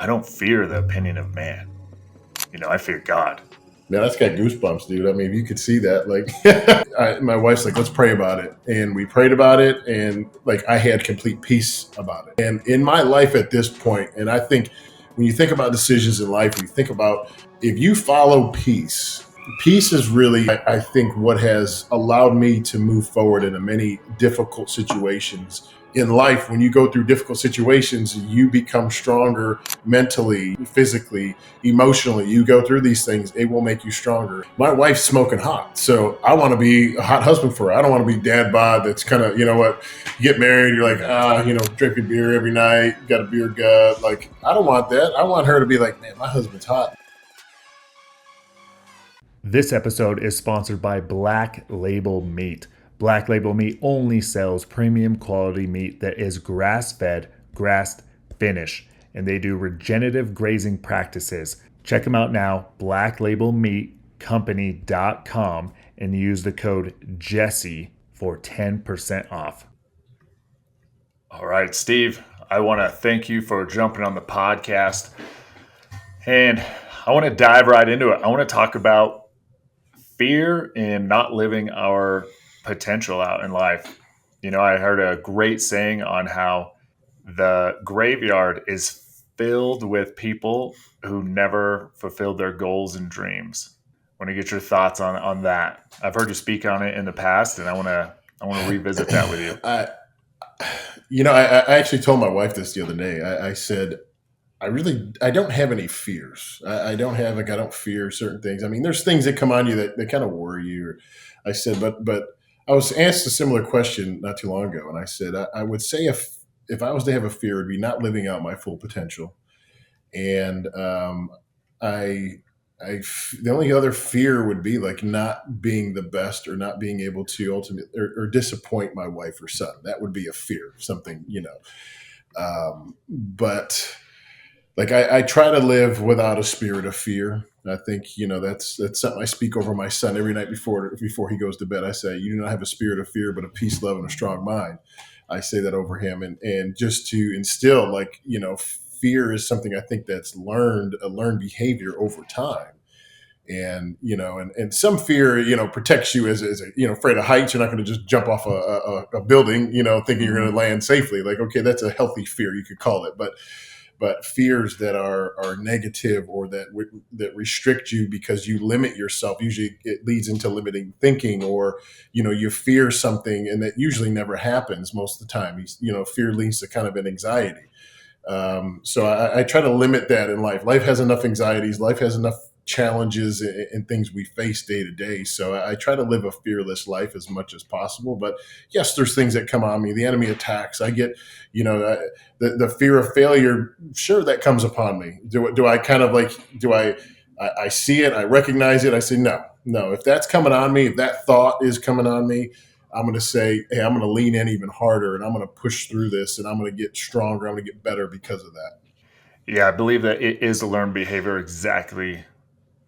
I don't fear the opinion of man. I fear God. Man, that's got goosebumps, dude. I mean, if you could see that, like, my wife's like, let's pray about it. And we prayed about it. And like, I had complete peace about it. And in my life at this point, and I think when you think about decisions in life, you think about if you follow peace is really, I think, what has allowed me to move forward in many difficult situations in life. When you go through difficult situations, you become stronger mentally, physically, emotionally. You go through these things, it will make you stronger. My wife's smoking hot, so I want to be a hot husband for her. I don't want to be dad bod that's kind of, you know what, you get married, you're like, drinking beer every night, got a beer gut. Like, I don't want that. I want her to be like, man, my husband's hot. This episode is sponsored by Black Label Meat. Black Label Meat only sells premium quality meat that is grass-fed, grass-finished, and they do regenerative grazing practices. Check them out now, blacklabelmeatcompany.com, and use the code Jesse for 10% off. All right, Steve, I want to thank you for jumping on the podcast. And I want to dive right into it. I want to talk about fear in not living our potential out in life. I heard a great saying on how the graveyard is filled with people who never fulfilled their goals and dreams. I want to get your thoughts on that. I've heard you speak on it in the past, and I want to revisit that with you. I actually told my wife this the other day. I said, I don't have any fears. I don't fear certain things. I mean, there's things that come on you that kind of worry you. I said, but I was asked a similar question not too long ago. And I said, I would say if I was to have a fear, it would be not living out my full potential. And the only other fear would be like not being the best or not being able to ultimately or disappoint my wife or son. That would be a fear, something, but like I try to live without a spirit of fear. I think, that's something I speak over my son every night before he goes to bed. I say, you do not have a spirit of fear, but a peace, love, and a strong mind. I say that over him. And just to instill, like, fear is something I think that's a learned behavior over time. And, and some fear, protects you as afraid of heights. You're not going to just jump off a building, thinking you're going to land safely. Like, okay, that's a healthy fear, you could call it. But fears that are negative or that restrict you because you limit yourself, usually it leads into limiting thinking, or you fear something, and that usually never happens most of the time. Fear leads to kind of an anxiety. So I try to limit that in life. Life has enough anxieties. Life has enough challenges and things we face day to day. So I try to live a fearless life as much as possible. But yes, there's things that come on me. The enemy attacks. I get, the fear of failure. Sure, that comes upon me. Do I kind of like, I see it, I recognize it. I say, no. If that's coming on me, if that thought is coming on me, I'm going to say, hey, I'm going to lean in even harder, and I'm going to push through this, and I'm going to get stronger. I'm going to get better because of that. Yeah, I believe that it is a learned behavior, exactly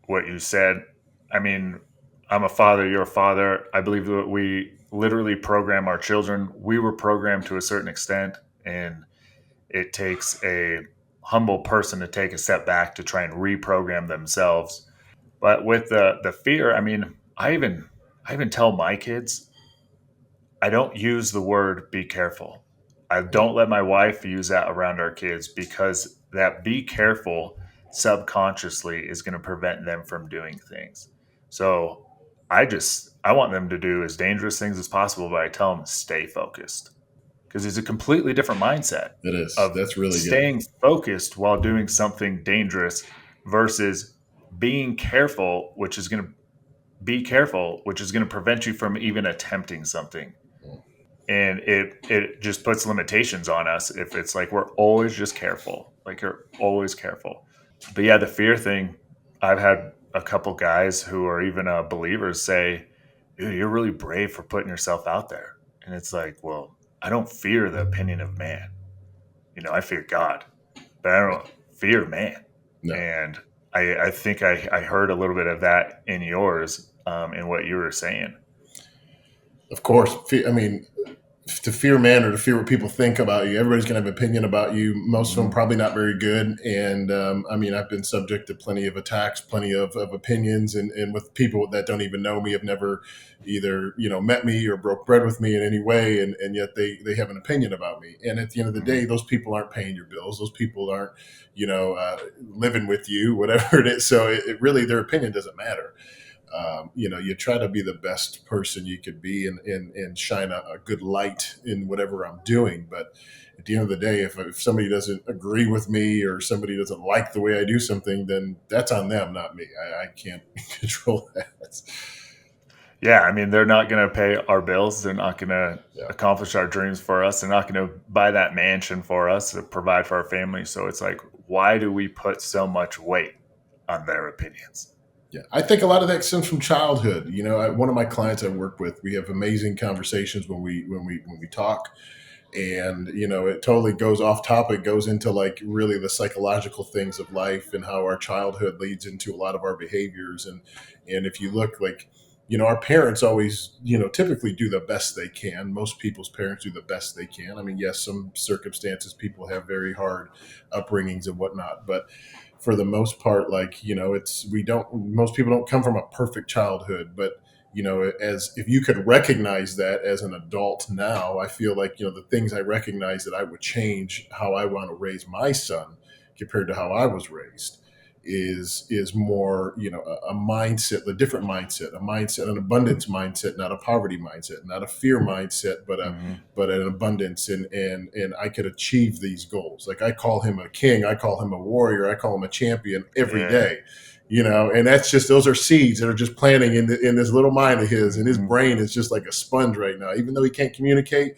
what you said. I mean, I'm a father, you're a father. I believe that we literally program our children. We were programmed to a certain extent, and it takes a humble person to take a step back to try and reprogram themselves. But with the fear, I mean, I even tell my kids, I don't use the word be careful. I don't let my wife use that around our kids, because that be careful subconsciously is going to prevent them from doing things. So I want them to do as dangerous things as possible, but I tell them stay focused, because it's a completely different mindset It is. of That's really good. staying focused while doing something dangerous versus being careful, which is going to prevent you from even attempting something. And it just puts limitations on us if it's like we're always just careful, like you're always careful. But yeah, the fear thing, I've had a couple guys who are even believers say, dude, you're really brave for putting yourself out there. And it's like, well, I don't fear the opinion of man. I fear God, but I don't fear man. No. And I think I heard a little bit of that in yours, in what you were saying. Of course. I mean, to fear man or to fear what people think about you. Everybody's going to have an opinion about you. Most of them Hmm. probably not very good. And I mean, I've been subject to plenty of attacks, plenty of opinions, and with people that don't even know me, have never either met me or broke bread with me in any way, and yet they have an opinion about me. And at the end of the Hmm. day, those people aren't paying your bills. Those people aren't living with you, whatever it is. So it really, their opinion doesn't matter. You try to be the best person you could be, and shine a good light in whatever I'm doing. But at the end of the day, if somebody doesn't agree with me or somebody doesn't like the way I do something, then that's on them, not me. I can't control that. Yeah, I mean, they're not going to pay our bills. They're not going to Yeah. accomplish our dreams for us. They're not going to buy that mansion for us to provide for our family. So it's like, why do we put so much weight on their opinions? Yeah, I think a lot of that stems from childhood. One of my clients I work with, we have amazing conversations when we talk, and it totally goes off topic, goes into like really the psychological things of life and how our childhood leads into a lot of our behaviors. And if you look, like, our parents always, typically do the best they can. Most people's parents do the best they can. I mean, yes, some circumstances people have very hard upbringings and whatnot, but for the most part, like, it's we don't most people don't come from a perfect childhood. But as if you could recognize that as an adult now, I feel like, the things I recognize that I would change how I want to raise my son compared to how I was raised is more, a mindset, a different mindset, a mindset, an abundance mindset, not a poverty mindset, not a fear mindset, Hmm. but an abundance. And I could achieve these goals. Like, I call him a king, I call him a warrior, I call him a champion every Yeah. day. And that's just, those are seeds that are just planting in this little mind of his, and his Hmm. brain is just like a sponge right now, even though he can't communicate.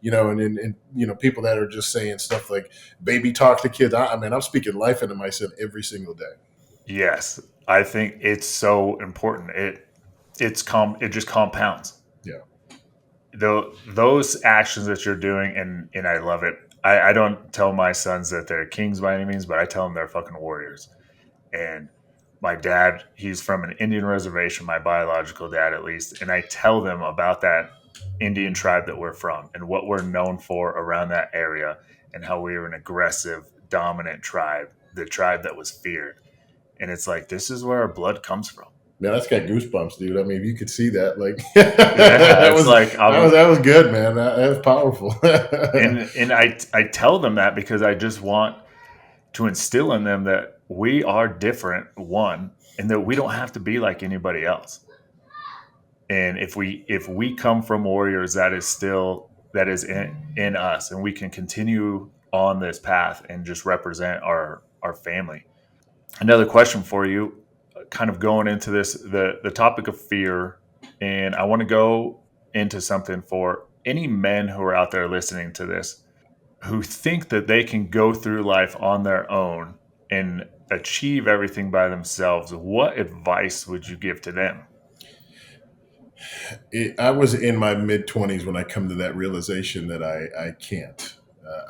And people that are just saying stuff like baby talk to kids. I mean, I'm speaking life into my son every single day. Yes, I think it's so important. It just compounds. Yeah. Those actions that you're doing, and I love it. I don't tell my sons that they're kings by any means, but I tell them they're fucking warriors. And my dad, he's from an Indian reservation, my biological dad at least, and I tell them about that Indian tribe that we're from and what we're known for around that area, and how we were an aggressive, dominant tribe, the tribe that was feared. And it's like, this is where our blood comes from. Man, that's got goosebumps, dude. I mean, if you could see that, like, Yeah, that it's was like that was that was good, man. That was powerful. and I tell them that because I just want to instill in them that we are different, one, and that we don't have to be like anybody else. And if we come from warriors, that is in us, and we can continue on this path and just represent our family. Another question for you, kind of going into this, the topic of fear, and I want to go into something for any men who are out there listening to this, who think that they can go through life on their own and achieve everything by themselves. What advice would you give to them? I was in my mid 20s when I come to that realization that I can't.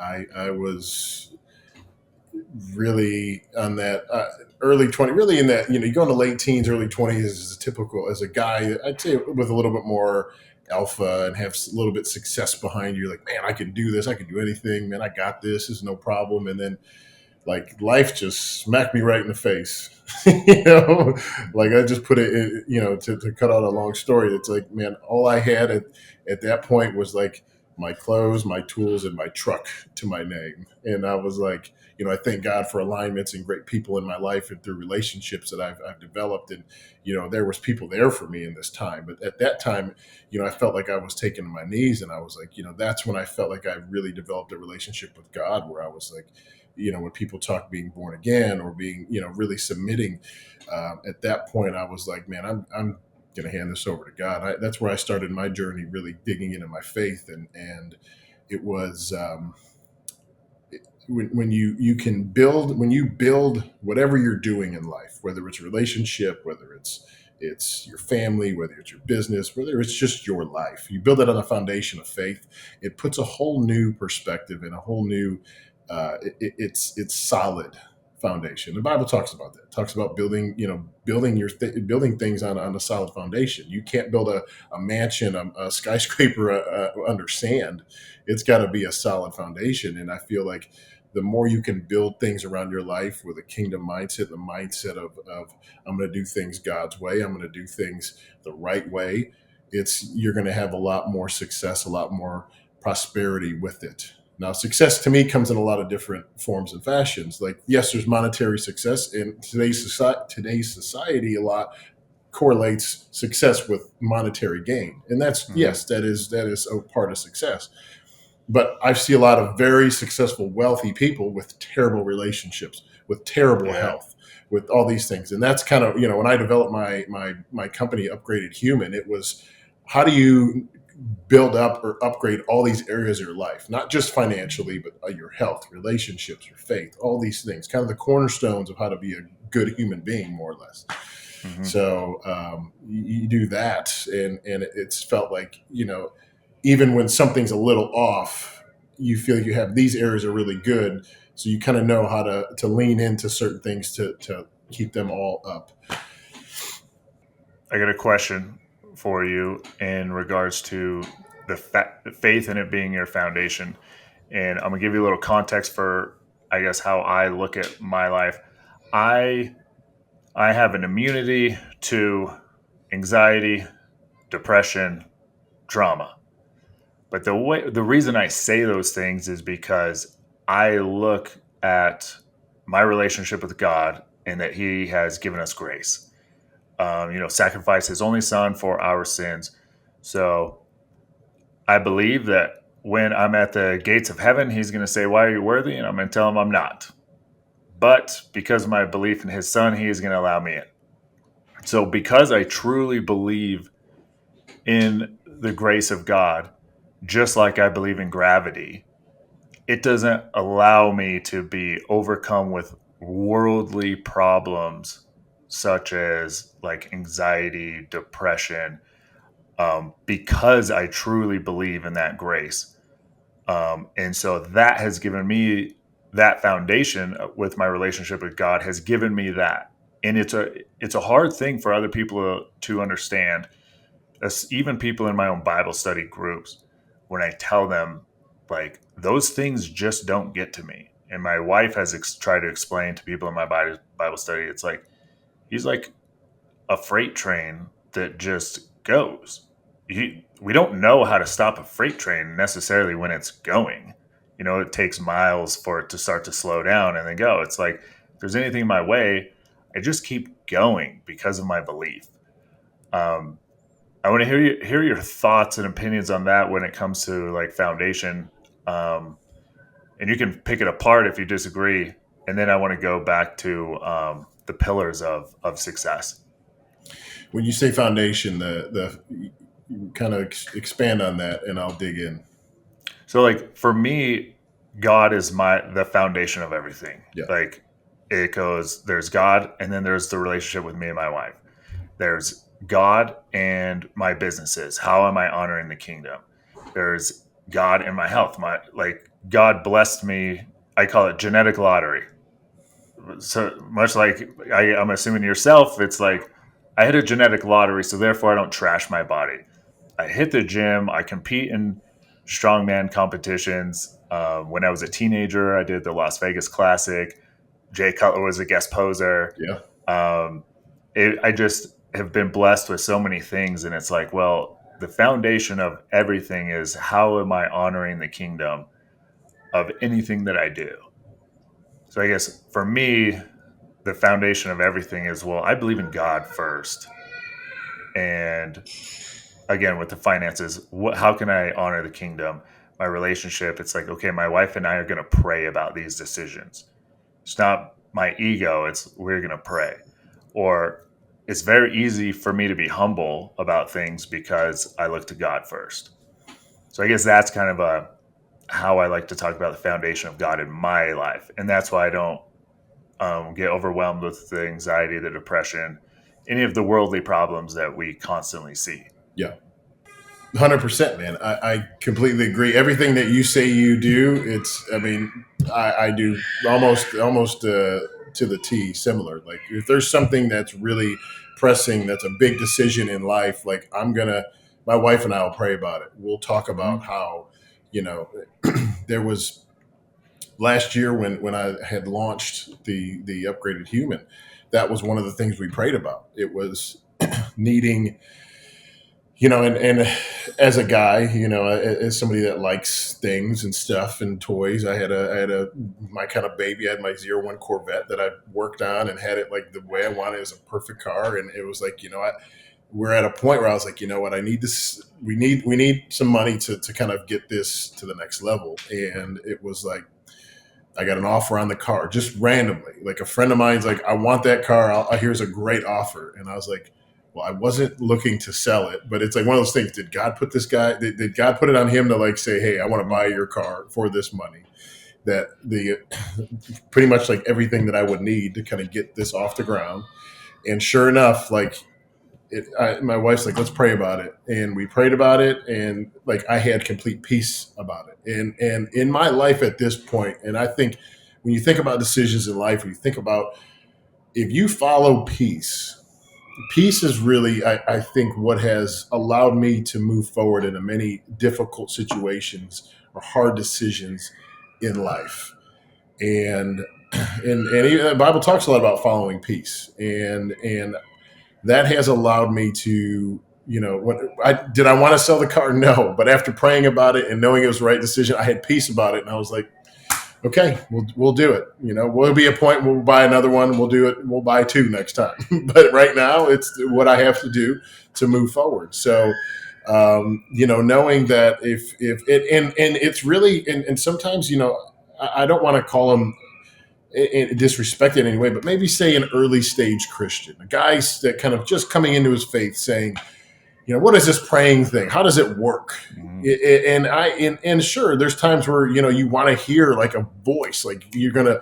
I was really on that early 20, really in that, you go into late teens, early 20s as a typical, as a guy, I'd say, with a little bit more alpha and have a little bit success behind you. Like, man, I can do this. I can do anything, man. I got this. This is no problem. And then, like, life just smacked me right in the face. you know, like, I just put it in, to cut out a long story. It's like, man, all I had at that point was like my clothes, my tools, and my truck to my name. And I was like, I thank God for alignments and great people in my life and through relationships that I've developed. And, there was people there for me in this time. But at that time, I felt like I was taken to my knees, and I was like, that's when I felt like I really developed a relationship with God, where I was like, when people talk being born again or being, really submitting, at that point, I was like, man, I'm going to hand this over to God. That's where I started my journey, really digging into my faith. And it was, when you build whatever you're doing in life, whether it's a relationship, whether it's your family, whether it's your business, whether it's just your life, you build it on a foundation of faith. It puts a whole new perspective and a whole new, it's solid. foundation. The Bible talks about that. It talks about building, building things on a solid foundation. You can't build a mansion, a skyscraper under sand. It's got to be a solid foundation. And I feel like the more you can build things around your life with a kingdom mindset, the mindset of I'm going to do things God's way, I'm going to do things the right way, you're going to have a lot more success, a lot more prosperity with it. Now, success to me comes in a lot of different forms and fashions. Like, yes, there's monetary success in today's society. A lot correlates success with monetary gain, and that's Hmm. yes, that is a part of success. But I see a lot of very successful, wealthy people with terrible relationships, with terrible Yeah. health, with all these things. And that's kind of, when I developed my company, Upgraded Human, it was how do you build up or upgrade all these areas of your life, not just financially, but your health, relationships, your faith, all these things, kind of the cornerstones of how to be a good human being, more or less. Hmm. So you do that, and it's felt like, even when something's a little off, you feel you have these areas are really good, so you kind of know how to lean into certain things to keep them all up. I got a question for you in regards to the faith in it being your foundation. And I'm gonna give you a little context for, I guess, how I look at my life. I I have an immunity to anxiety, depression, trauma. But the reason I say those things is because I look at my relationship with God and that He has given us grace. Sacrificed His only Son for our sins. So I believe that when I'm at the gates of heaven, He's going to say, "Why are you worthy?" And I'm going to tell Him I'm not. But because of my belief in His Son, He is going to allow me in. So because I truly believe in the grace of God, just like I believe in gravity, it doesn't allow me to be overcome with worldly problems such as like anxiety, depression, because I truly believe in that grace. And so that has given me that foundation with my relationship with God has given me that. And it's a hard thing for other people to understand, even people in my own Bible study groups, when I tell them, like, those things just don't get to me. And my wife has tried to explain to people in my Bible study, it's like, He's like a freight train that just goes. We don't know how to stop a freight train necessarily when it's going. It takes miles for it to start to slow down and then go. It's like, if there's anything in my way, I just keep going because of my belief. Um, I want to hear your thoughts and opinions on that when it comes to like foundation, um, and you can pick it apart if you disagree. And then I want to go back to the pillars of success. When you say foundation, the kind of expand on that, and I'll dig in. So like for me, God is the foundation of everything. Yeah. Like it goes, there's God, and then there's the relationship with me and my wife. There's God and my businesses. How am I honoring the kingdom? There's God and my health. My like God blessed me. I call it genetic lottery. So much like I'm assuming yourself, it's like I hit a genetic lottery, so therefore I don't trash my body. I hit the gym. I compete in strongman competitions. When I was a teenager, I did the Las Vegas Classic. Jay Cutler was a guest poser. Yeah. Um, I just have been blessed with so many things, and it's like, well, the foundation of everything is how am I honoring the kingdom of anything that I do. So I guess for me, the foundation of everything is, well, I believe in God first, and again with the finances, how can I honor the kingdom? My relationship, it's like, okay, my wife and I are going to pray about these decisions. It's not my ego, it's we're going to pray. Or it's very easy for me to be humble about things because I look to God first. So I guess that's kind of a how I like to talk about the foundation of God in my life, and that's why I don't get overwhelmed with the anxiety, the depression, any of the worldly problems that we constantly see. Yeah. 100%, man. I completely agree. Everything that you say you do, I mean, I do almost to the T similar. Like if there's something that's really pressing, that's a big decision in life, like my wife and I will pray about it. We'll talk about Mhm. how, you know, there was last year when I had launched the upgraded human, that was one of the things we prayed about. It was needing, and as a guy, as somebody that likes things and stuff and toys, I had my kind of baby. I had my '01 Corvette that I worked on and had it like the way I wanted. It was a perfect car, and it was like, we're at a point where I was like, you know what, I need this. We need some money to kind of get this to the next level, and it was like I got an offer on the car just randomly. Like a friend of mine's like, I want that car. Here's a great offer. And I was like, well, I wasn't looking to sell it, but it's like one of those things. Did God put this guy, did God put it on him to like say, hey, I want to buy your car for this money? That the pretty much like everything that I would need to kind of get this off the ground. And sure enough, like my wife's like, let's pray about it, and we prayed about it, and like I had complete peace about it. And in my life at this point, and I think when you think about decisions in life, when you think about if you follow peace, peace is really, I think, what has allowed me to move forward into many difficult situations or hard decisions in life. And the Bible talks a lot about following peace, and that has allowed me to, I want to sell the car? No, but after praying about it and knowing it was the right decision, I had peace about it, and I was like, okay, we'll do it. We'll be a point. We'll buy another one. We'll do it. We'll buy two next time. But right now, it's what I have to do to move forward. So, knowing that if it and it's really and sometimes I don't want to call them disrespect it anyway, but maybe say an early stage Christian, a guy that kind of just coming into his faith, saying, what is this praying thing? How does it work? Mhm. And sure, there's times where you want to hear like a voice, like you're gonna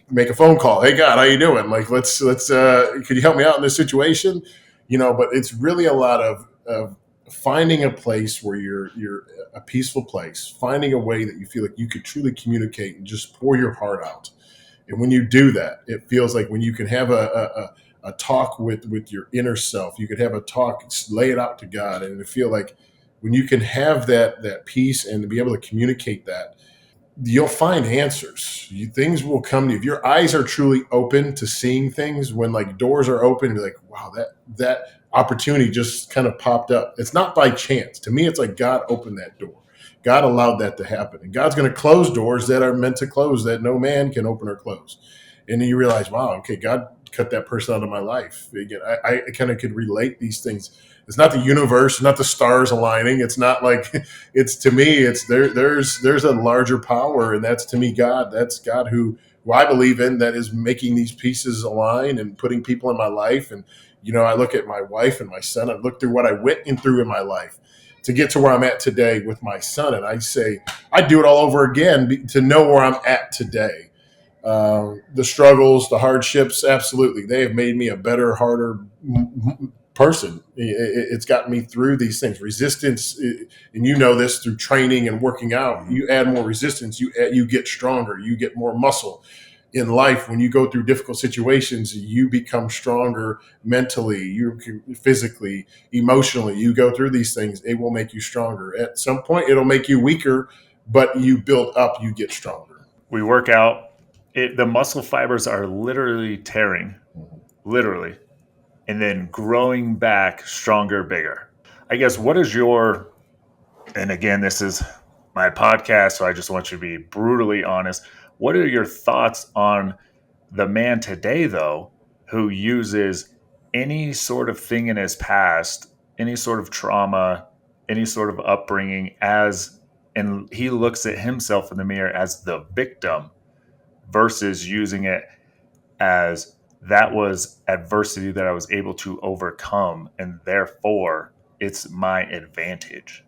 make a phone call. Hey God, how you doing? Like let's could you help me out in this situation? But it's really a lot of finding a place where you're a peaceful place, finding a way that you feel like you could truly communicate and just pour your heart out. And when you do that, it feels like when you can have a talk with your inner self, you could have a talk, lay it out to God, and it feel like when you can have that peace and to be able to communicate that, you'll find answers. Things will come to you if your eyes are truly open to seeing things. When like doors are open, you're like, wow, that opportunity just kind of popped up. It's not by chance. To me, it's like God opened that door. God allowed that to happen, and God's going to close doors that are meant to close, that no man can open or close. And then you realize, wow, okay, God cut that person out of my life. Again, I kind of could relate these things. It's not the universe, not the stars aligning. It's not like it's, to me, it's there's a larger power, and that's, to me, God. That's God who I believe in, that is making these pieces align and putting people in my life. And I look at my wife and my son. I look through what I went through in my life to get to where I'm at today with my son, and I say I'd do it all over again to know where I'm at today. The struggles, the hardships, absolutely, they have made me a better, harder person. It's gotten me through these things. Resistance, and this through training and working out. Mhm. You add more resistance, you get stronger, you get more muscle. In life, when you go through difficult situations, you become stronger mentally, you physically, emotionally. You go through these things, it will make you stronger. At some point, it'll make you weaker, but you build up, you get stronger. We work out. The muscle fibers are literally tearing, Mhm. literally, and then growing back stronger, bigger. I guess what is your, and again, this is my podcast, so I just want you to be brutally honest. What are your thoughts on the man today, though, who uses any sort of thing in his past, any sort of trauma, any sort of upbringing and he looks at himself in the mirror as the victim versus using it as that was adversity that I was able to overcome, and therefore it's my advantage.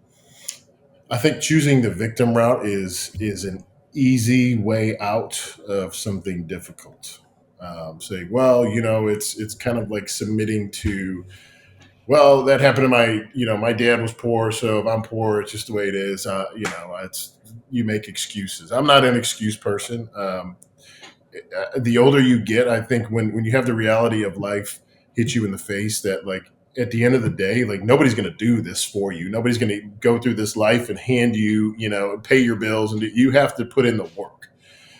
I think choosing the victim route is an easy way out of something difficult. Saying, well, it's kind of like submitting to, well, that happened to my dad was poor, so if I'm poor, it's just the way it is. It's, you make excuses. I'm not an excuse person. The older you get, I think when you have the reality of life hit you in the face, that like at the end of the day, like nobody's going to do this for you. Nobody's going to go through this life and hand you, pay your bills, and you have to put in the work.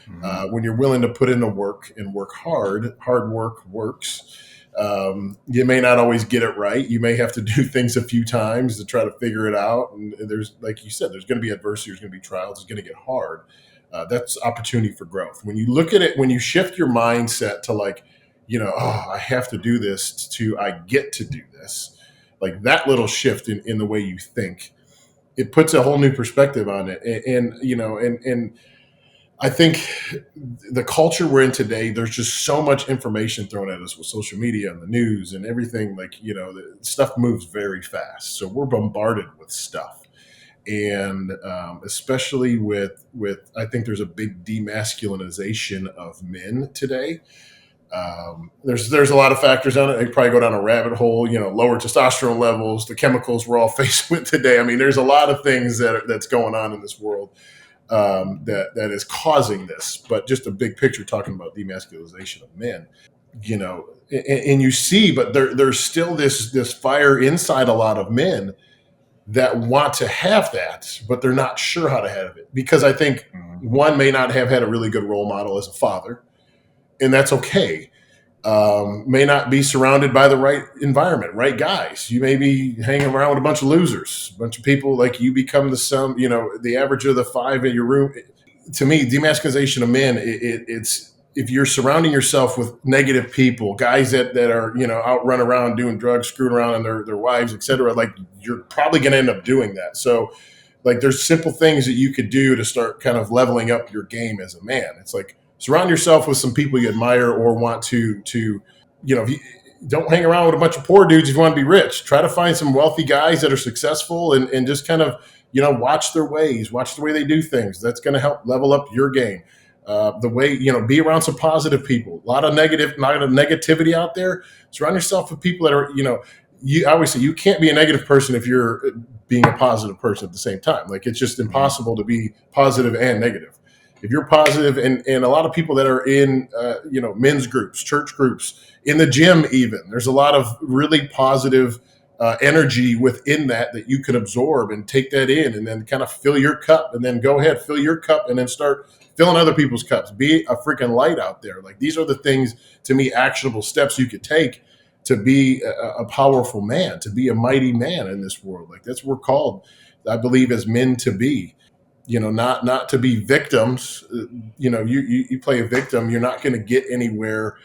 Hmm. When you're willing to put in the work and work hard work works. You may not always get it right. You may have to do things a few times to try to figure it out. And there's, like you said, there's going to be adversity, there's going to be trials, it's going to get hard. That's opportunity for growth. When you look at it, when you shift your mindset to like, oh, I have to do this, to I get to do this, like that little shift in the way you think, it puts a whole new perspective on it. And I think the culture we're in today, there's just so much information thrown at us with social media and the news and everything. Like, the stuff moves very fast. So we're bombarded with stuff. And especially with, I think there's a big demasculinization of men today. There's a lot of factors on it. They probably go down a rabbit hole. Lower testosterone levels, the chemicals we're all faced with today. I mean, there's a lot of things that's going on in this world, that is causing this. But just a big picture, talking about demasculization of men, and you see, but there's still this fire inside a lot of men that want to have that, but they're not sure how to have it, because I think Hmm. one may not have had a really good role model as a father, and that's okay. May not be surrounded by the right environment, right guys. You may be hanging around with a bunch of losers, a bunch of people, like you become the sum, the average of the five in your room. To me, demasculization of men, it's if you're surrounding yourself with negative people, guys that are, out run around doing drugs, screwing around on their wives, etc., like you're probably going to end up doing that. So like there's simple things that you could do to start kind of leveling up your game as a man. It's like surround yourself with some people you admire or want to if you don't hang around with a bunch of poor dudes if you want to be rich. Try to find some wealthy guys that are successful, and just kind of watch their ways, watch the way they do things. That's going to help level up your game. The way, be around some positive people. A lot of negativity out there. Surround yourself with people that are, you obviously you can't be a negative person if you're being a positive person at the same time. Like it's just Hmm. impossible to be positive and negative. If you're positive, and a lot of people that are in men's groups, church groups, in the gym, even there's a lot of really positive energy within that you can absorb and take that in, and then kind of fill your cup, and then go ahead, fill your cup, and then start filling other people's cups. Be a freaking light out there. Like these are the things, to me, actionable steps you could take to be a powerful man, to be a mighty man in this world. Like that's what we're called, I believe, as men to be. Not to be victims. You play a victim, you're not going to get anywhere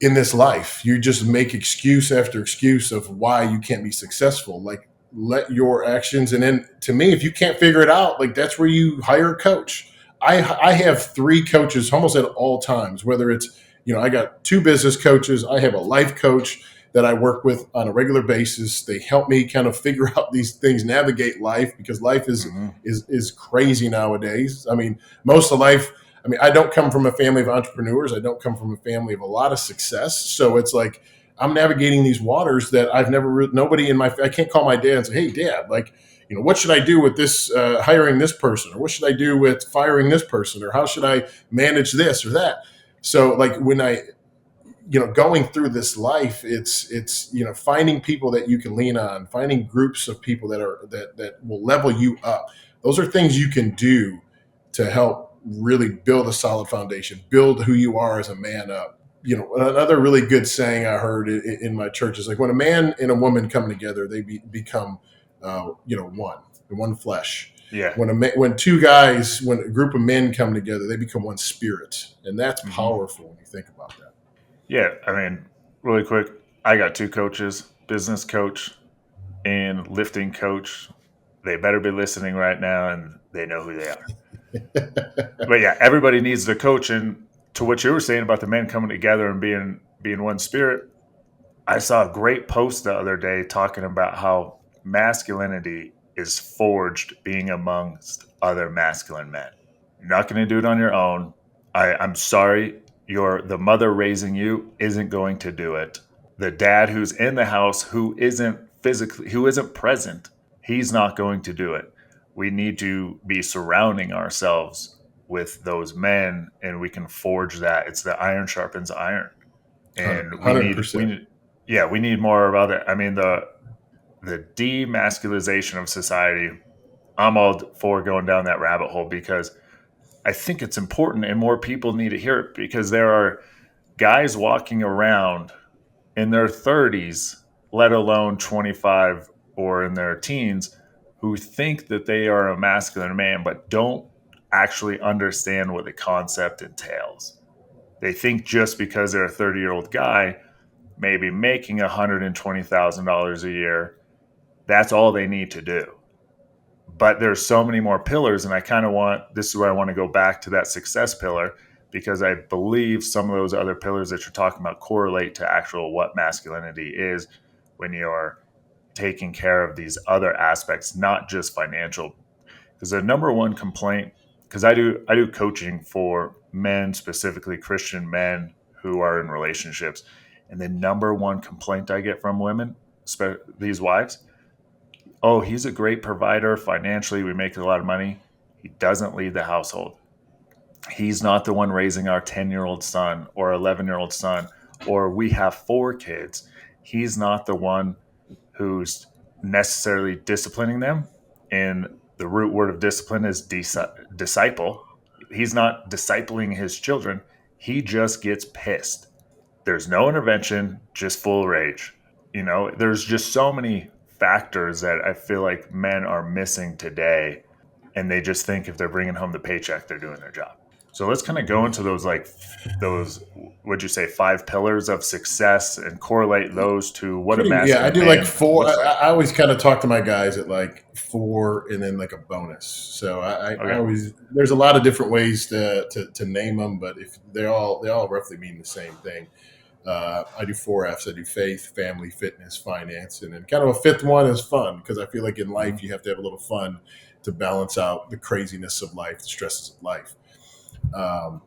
in this life. You just make excuse after excuse of why you can't be successful. Like let your actions, and then to me, if you can't figure it out, like that's where you hire a coach. I have three coaches almost at all times, whether it's, I got two business coaches, I have a life coach that I work with on a regular basis. They help me kind of figure out these things, navigate life, because life is Hmm. is crazy nowadays. I mean, most of life, I mean, I don't come from a family of entrepreneurs. I don't come from a family of a lot of success. So it's like I'm navigating these waters that I've never, nobody in my, I can't call my dad and say, hey, dad, like, what should I do with this, hiring this person? Or what should I do with firing this person? Or how should I manage this or that? So, like, when I, going through this life, it's finding people that you can lean on, finding groups of people that will level you up. Those are things you can do to help really build a solid foundation, build who you are as a man up. Another really good saying I heard in my church is like, when a man and a woman come together, they become one flesh. Yeah. When two guys, when a group of men come together, they become one spirit, and that's Hmm. powerful when you think about that. Yeah. I mean, really quick, I got two coaches, business coach and lifting coach. They better be listening right now, and they know who they are. But yeah, everybody needs the coach. And to what you were saying about the men coming together and being one spirit, I saw a great post the other day talking about how masculinity is forged being amongst other masculine men. You're not going to do it on your own. I'm sorry, the mother raising you isn't going to do it. The dad who's in the house who isn't present, he's not going to do it. We need to be surrounding ourselves. with those men, and we can forge that. It's the iron sharpens iron, and we need 100%. yeah, we need more about it. I mean, the demasculization of society. I'm all for going down that rabbit hole because I think it's important, and more people need to hear it, because there are guys walking around in their 30s, let alone 25 or in their teens, who think that they are a masculine man, but don't actually understand what the concept entails. They think just because they're a 30-year-old guy, maybe making $120,000 a year, that's all they need to do. But there's so many more pillars, and I kind of want, this is where I want to go back to that success pillar, because I believe some of those other pillars that you're talking about correlate to actual what masculinity is when you're taking care of these other aspects, not just financial. Because the number one complaint, because I do coaching for men, specifically Christian men who are in relationships, and the number one complaint I get from women, these wives, oh, he's a great provider financially. We make a lot of money. He doesn't lead the household. He's not the one raising our 10-year-old son or 11-year-old son, or we have 4 kids. He's not the one who's necessarily disciplining them. And the root word of discipline is disciple. He's not discipling his children. He just gets pissed. There's no intervention, just full rage. There's just so many factors that I feel like men are missing today, and they just think if they're bringing home the paycheck, they're doing their job. So let's kind of go into those, like, those, would you say, 5 pillars of success, and correlate those to what a Pretty, yeah. I masculine do like man four. looks like. I always kind of talk to my guys at like four, and then like a bonus. So I Okay. always, there's a lot of different ways to name them, but if they all roughly mean the same thing. I do 4 F's. I do faith, family, fitness, finance, and then kind of a fifth one is fun, because I feel like in Mhm. life you have to have a little fun to balance out the craziness of life, the stresses of life.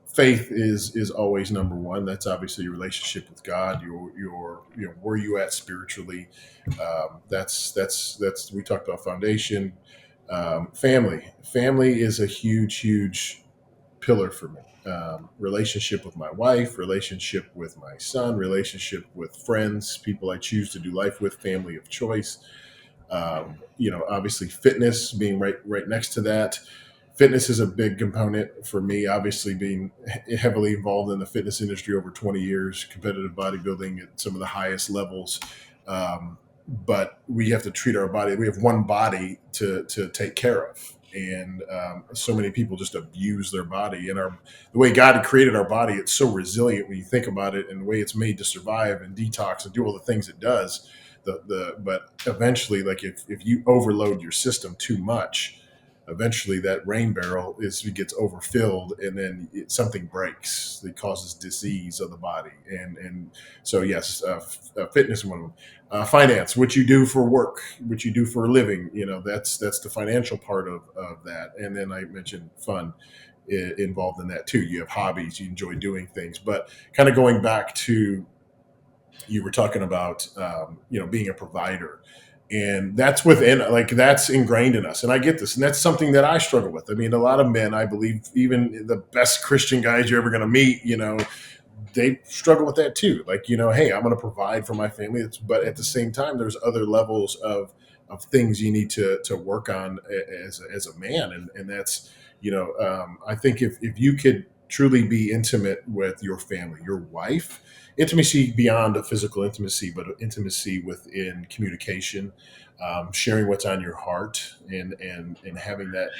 Faith is always number one. That's obviously your relationship with God. Where you at spiritually. That's we talked about foundation. Family is a huge pillar for me. Relationship with my wife, relationship with my son, relationship with friends, people I choose to do life with, family of choice. Obviously fitness being right next to that. Fitness is a big component for me, obviously being heavily involved in the fitness industry over 20 years, competitive bodybuilding at some of the highest levels. But we have to treat our body. We have one body to take care of. And so many people just abuse their body. And the way God created our body, it's so resilient when you think about it, and the way it's made to survive and detox and do all the things it does. But eventually, like if you overload your system too much, eventually that rain barrel gets overfilled, and then something breaks that causes disease of the body. And so yes, fitness is one of them. Finance, what you do for work, what you do for a living, that's the financial part of that. And then I mentioned fun involved in that too. You have hobbies, you enjoy doing things. But kind of going back to, you were talking about being a provider, and that's within, like, that's ingrained in us, and I get this, and that's something that I struggle with. I mean, a lot of men, I believe, even the best Christian guys you're ever going to meet, they struggle with that too. Like, hey, I'm going to provide for my family. But at the same time, there's other levels of things you need to work on as a man. And that's, I think if you could truly be intimate with your family, your wife, intimacy beyond a physical intimacy, but intimacy within communication, sharing what's on your heart, and having that,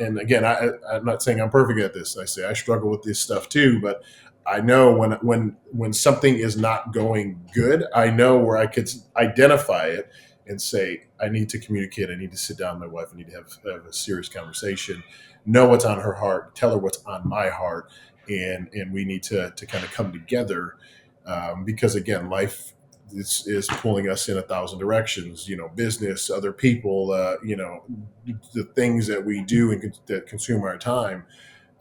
and again, I'm not saying I'm perfect at this. I say I struggle with this stuff too, but I know when something is not going good, I know where I could identify it and say, I need to communicate. I need to sit down with my wife. I need to have a serious conversation, know what's on her heart, tell her what's on my heart, and we need to kind of come together, because again, life is pulling us in 1,000 directions. Business, other people, the things that we do and that consume our time.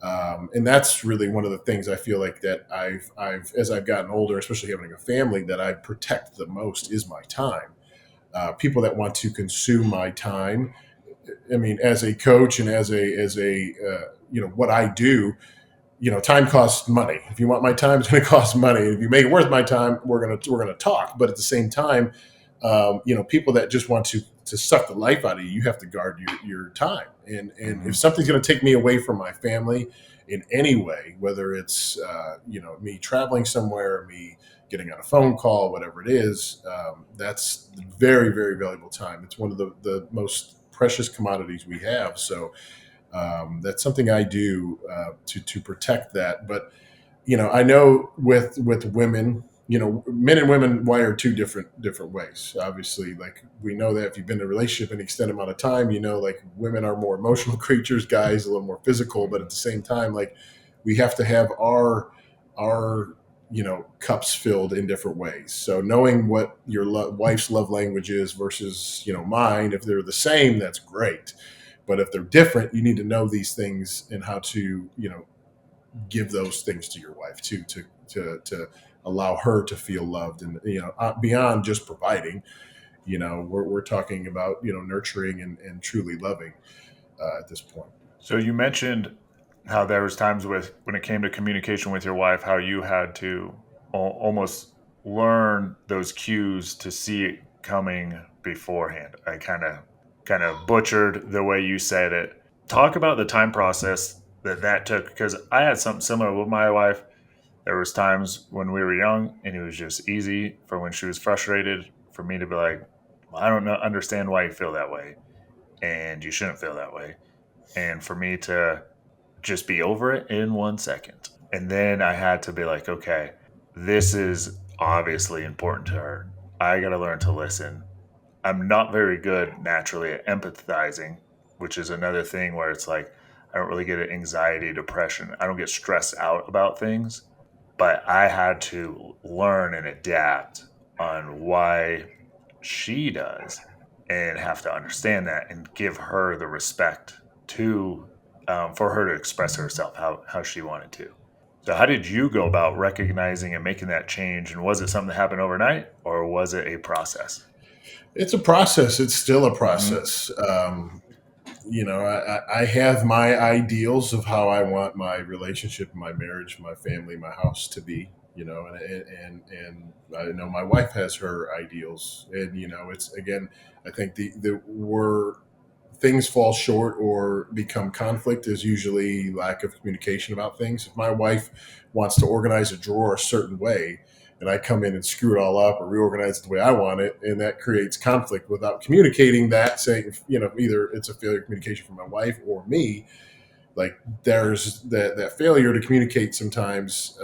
And that's really one of the things I feel like that I've as I've gotten older, especially having a family, that I protect the most is my time. People that want to consume my time, I mean, as a coach and as a what I do, time costs money. If you want my time, it's going to cost money. If you make it worth my time, we're gonna talk. But at the same time, people that just want to suck the life out of you, you have to guard your time. And Hmm. if something's going to take me away from my family in any way, whether it's me traveling somewhere, me getting on a phone call, whatever it is, that's very, very valuable time. It's one of the most precious commodities we have. So that's something I do to protect that. But I know with women, men and women wire two different ways. Obviously, like we know that if you've been in a relationship an extended amount of time, like women are more emotional creatures, guys a little more physical. But at the same time, like we have to have our cups filled in different ways. So knowing what your wife's love language is versus mine, if they're the same, that's great. But if they're different, you need to know these things and how to give those things to your wife too, to allow her to feel loved. And beyond just providing, we're talking about nurturing and truly loving at this point. So you mentioned how there was times with when it came to communication with your wife, how you had to almost learn those cues to see it coming beforehand. I kind of butchered the way you said it. Talk about the time process that took, because I had something similar with my wife. There was times when we were young, and it was just easy for when she was frustrated for me to be like, well, I don't know, understand why you feel that way, and you shouldn't feel that way, and for me to just be over it in 1 second. And then I had to be like, okay, this is obviously important to her. I got to learn to listen. I'm not very good naturally at empathizing, which is another thing where it's like I don't really get anxiety, depression. I don't get stressed out about things, but I had to learn and adapt on why she does and have to understand that and give her the respect to for her to express herself how she wanted to. So how did you go about recognizing and making that change, and was it something that happened overnight or was it a process? It's a process. It's still a Hmm. process. I have my ideals of how I want my relationship, my marriage, my family, my house to be. And I know my wife has her ideals, and it's again. I think the where things fall short or become conflict is usually lack of communication about things. If my wife wants to organize a drawer a certain way, and I come in and screw it all up or reorganize it the way I want it, and that creates conflict without communicating that, saying, either it's a failure of communication from my wife or me, like there's that failure to communicate sometimes.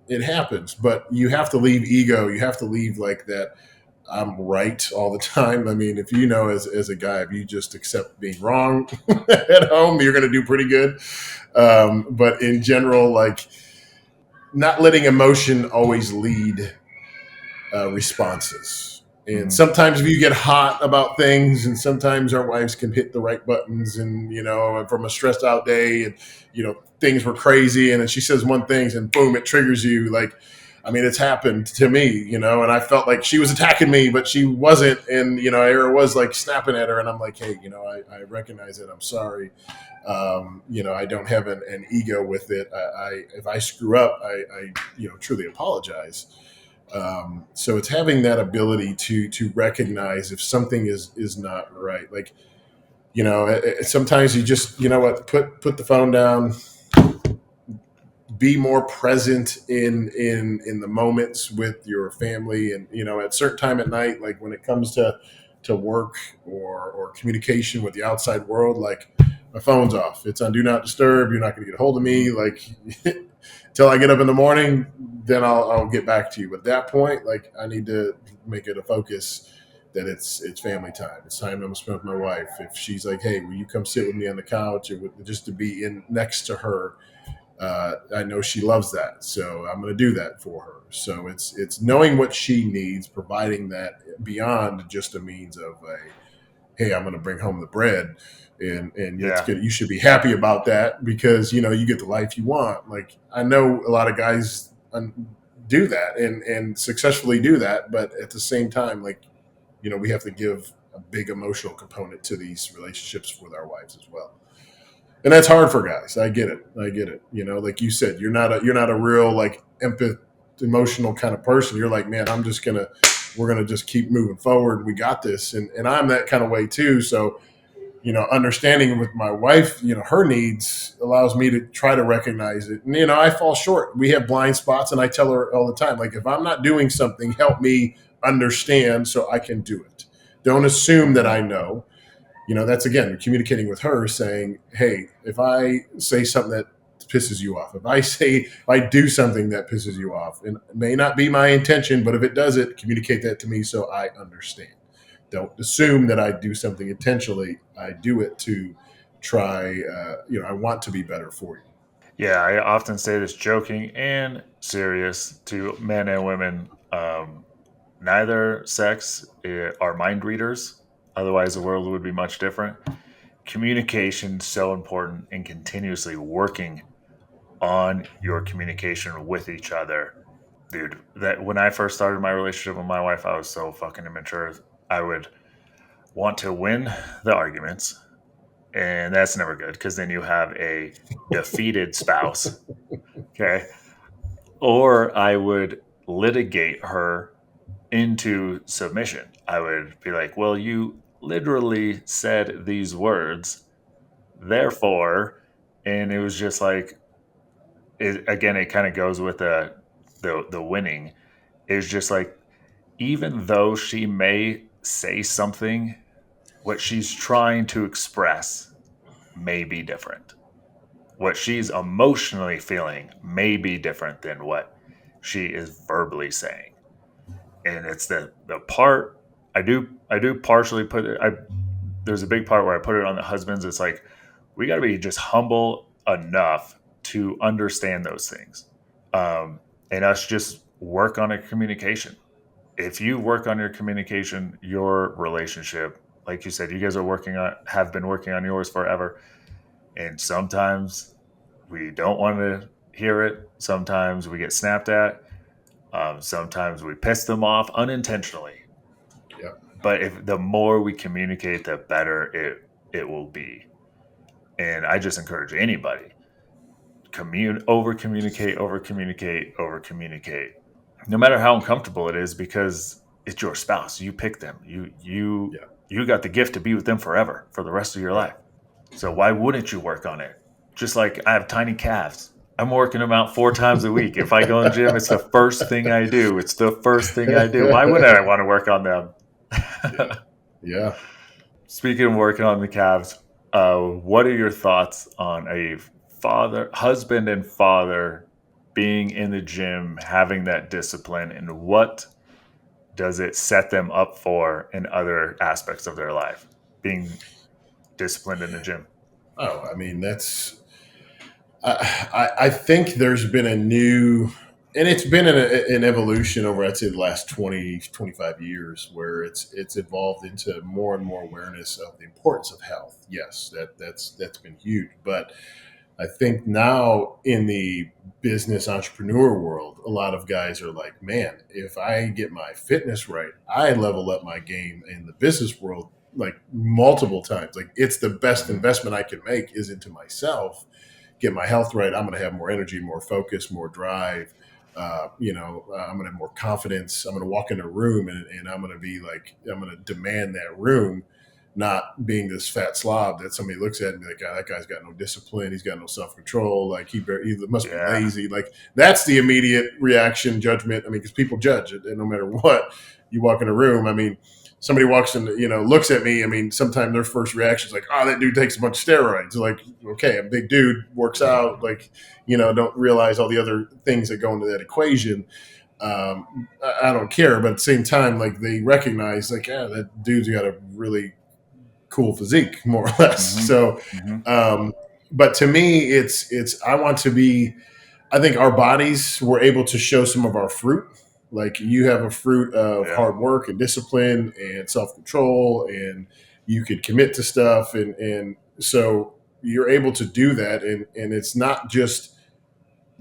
It happens, but you have to leave ego. You have to leave like that I'm right all the time. I mean, if as a guy, if you just accept being wrong at home, you're going to do pretty good. But in general, like not letting emotion always lead responses. And Hmm. sometimes we get hot about things, and sometimes our wives can hit the right buttons. And from a stressed out day, and things were crazy, and then she says one thing, and boom, it triggers you. Like, I mean, it's happened to me, and I felt like she was attacking me, but she wasn't. And I was like snapping at her, and I'm like, hey, I recognize it. I'm sorry. I don't have an ego with it. If I screw up, I truly apologize. So it's having that ability to recognize if something is not right. Like sometimes you just what, put the phone down, be more present in the moments with your family, and at certain time at night, like when it comes to work or communication with the outside world, like my phone's off, it's on do not disturb, you're not going to get a hold of me, like till I get up in the morning, then I'll get back to you. But at that point, like I need to make it a focus that it's family time. It's time I'm gonna spend with my wife. If she's like, "Hey, will you come sit with me on the couch?" Just to be in next to her, I know she loves that, so I'm going to do that for her. So it's knowing what she needs, providing that beyond just a means of a, hey, I'm going to bring home the bread, and it's Yeah. good. You should be happy about that because you get the life you want. Like I know a lot of guys do that and successfully do that, but at the same time, like we have to give a big emotional component to these relationships with our wives as well. And that's hard for guys. I get it. I get it. You know, like you said, you're not a real like emotional kind of person. You're like, man, we're gonna just keep moving forward. We got this, and I'm that kind of way too. So, you know, understanding with my wife, you know, her needs allows me to try to recognize it. And, you know, I fall short. We have blind spots, and I tell her all the time, like, if I'm not doing something, help me understand so I can do it. Don't assume that Hmm. I know. You know, that's again communicating with her, saying, hey, if I say something that pisses you off, if I do something that pisses you off, and it may not be my intention, but if it does it, communicate that to me so I understand. Don't assume that I do something intentionally. I do it to try, you know, I want to be better for you. Yeah, I often say this joking and serious to men and women. Neither sex are mind readers. Otherwise, the world would be much different. Communication so important, and continuously working on your communication with each other. Dude, that when I first started my relationship with my wife, I was so fucking immature. I would want to win the arguments, and that's never good because then you have a defeated spouse. Okay. Or I would litigate her into submission. I would be like, well, you literally said these words, therefore, and it was just like, again, it kind of goes with the winning. It's just like, even though she may say something, what she's trying to express may be different. What she's emotionally feeling may be different than what she is verbally saying. And it's the part I do partially put it. I There's a big part where I put it on the husbands. It's like we got to be just humble enough to understand those things, and us just work on a communication. If you work on your communication, your relationship, like you said, you guys have been working on yours forever. And sometimes we don't want to hear it. Sometimes we get snapped at. Sometimes we piss them off unintentionally. Yeah. But if the more we communicate, the better it will be. And I just encourage anybody over communicate, over communicate, over communicate, no matter how uncomfortable it is, because it's your spouse. You pick them. Yeah. You got the gift to be with them forever for the rest of your Right. life. So why wouldn't you work on it? Just like I have tiny calves. I'm working them out 4 times a week. If I go in the gym, it's the first thing I do. It's the first thing I do. Why wouldn't I want to work on them? Yeah. Yeah. Speaking of working on the calves, what are your thoughts on a husband and father being in the gym, having that discipline, and what does it set them up for in other aspects of their life? Being disciplined in the gym. Oh, I mean, I think there's been a new, and it's been an evolution over, I'd say, the last 20 25 years, where it's evolved into more and more awareness of the importance of health. Yes, that's been huge. But I think now in the business entrepreneur world, a lot of guys are like, man, if I get my fitness right, I level up my game in the business world like multiple times. Like it's the best Hmm. investment I can make is into myself. Get my health right. I'm going to have more energy, more focus, more drive. I'm going to have more confidence. I'm going to walk in a room and I'm going to be like, I'm going to demand that room, not being this fat slob that somebody looks at and be like, God, that guy's got no discipline. He's got no self control. Like he must be Yeah. lazy. Like that's the immediate reaction, judgment. I mean, because people judge it, and no matter what, you walk in a room. I mean, somebody walks in, looks at me. I mean, sometimes their first reaction is like, "Oh, that dude takes a bunch of steroids." Like, okay, a big dude works out. Like, don't realize all the other things that go into that equation. I don't care, but at the same time, like they recognize, like, yeah, that dude's got a really cool physique, more or less. Hmm. So, Hmm. um, but to me, it's I want to be. I think our bodies were able to show some of our fruit. Like you have a fruit of Yeah. hard work and discipline and self control, and you could commit to stuff, and so you're able to do that, and it's not just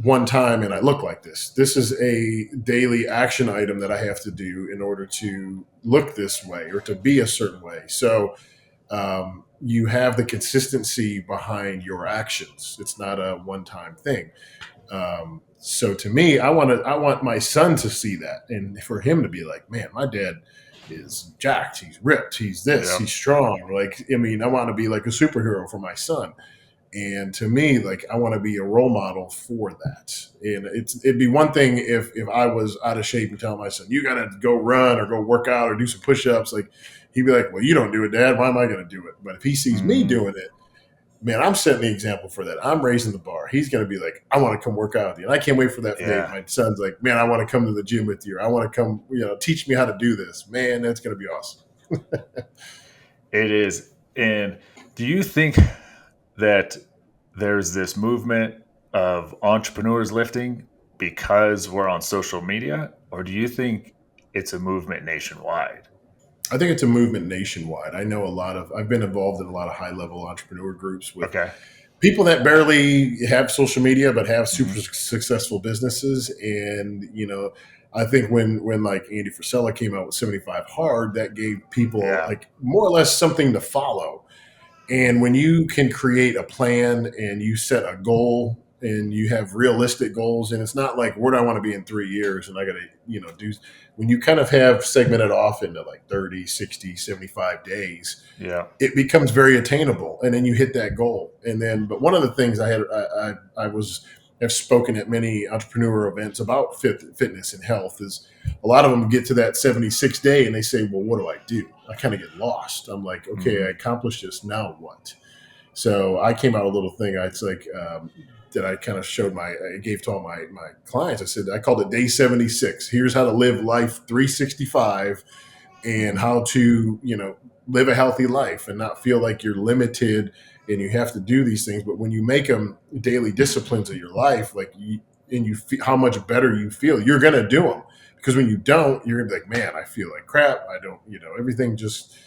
one time and I look like this. This is a daily action item that I have to do in order to look this way or to be a certain way. So you have the consistency behind your actions. It's not a one time thing. So to me, I want my son to see that, and for him to be like, man, my dad is jacked, he's ripped, he's this, Yeah. he's strong. Like, I mean, I want to be like a superhero for my son. And to me, like, I want to be a role model for that. And it'd be one thing if I was out of shape and tell my son, you got to go run or go work out or do some push-ups. Like, he'd be like, well, you don't do it, Dad, why am I going to do it? But if he sees me Mm, doing it, man, I'm setting the example for that. I'm raising the bar. He's going to be like, I want to come work out with you. And I can't wait for that day. yeah. My son's like, man, I want to come to the gym with you. Or I want to come, teach me how to do this. Man, that's going to be awesome. It is. And do you think that there's this movement of entrepreneurs lifting because we're on social media, or do you think it's a movement nationwide? I think it's a movement nationwide. I know I've been involved in a lot of high level entrepreneur groups with Okay. people that barely have social media but have Hmm. super successful businesses. And I think when like Andy Frisella came out with 75 Hard, that gave people Yeah. like more or less something to follow. And when you can create a plan and you set a goal and you have realistic goals, and it's not like, where do I want to be in 3 years? And I got to, do, when you kind of have segmented off into like 30, 60, 75 days, Yeah. it becomes very attainable, and then you hit that goal. And then, but one of the things I was have spoken at many entrepreneur events about fitness and health is a lot of them get to that 76 day and they say, well, what do I do? I kind of get lost. I'm like, okay, I Hmm. accomplished this, now what? So I came out with a little thing. It's like that I kind of I gave to all my clients. I said, I called it day 76. Here's how to live life 365 and Hmm. how to, live a healthy life and not feel like you're limited and you have to do these things. But when you make them daily disciplines of your life, and you feel how much better you feel, you're going to do them. Because when you don't, you're going to be like, man, I feel like crap. I don't, everything just,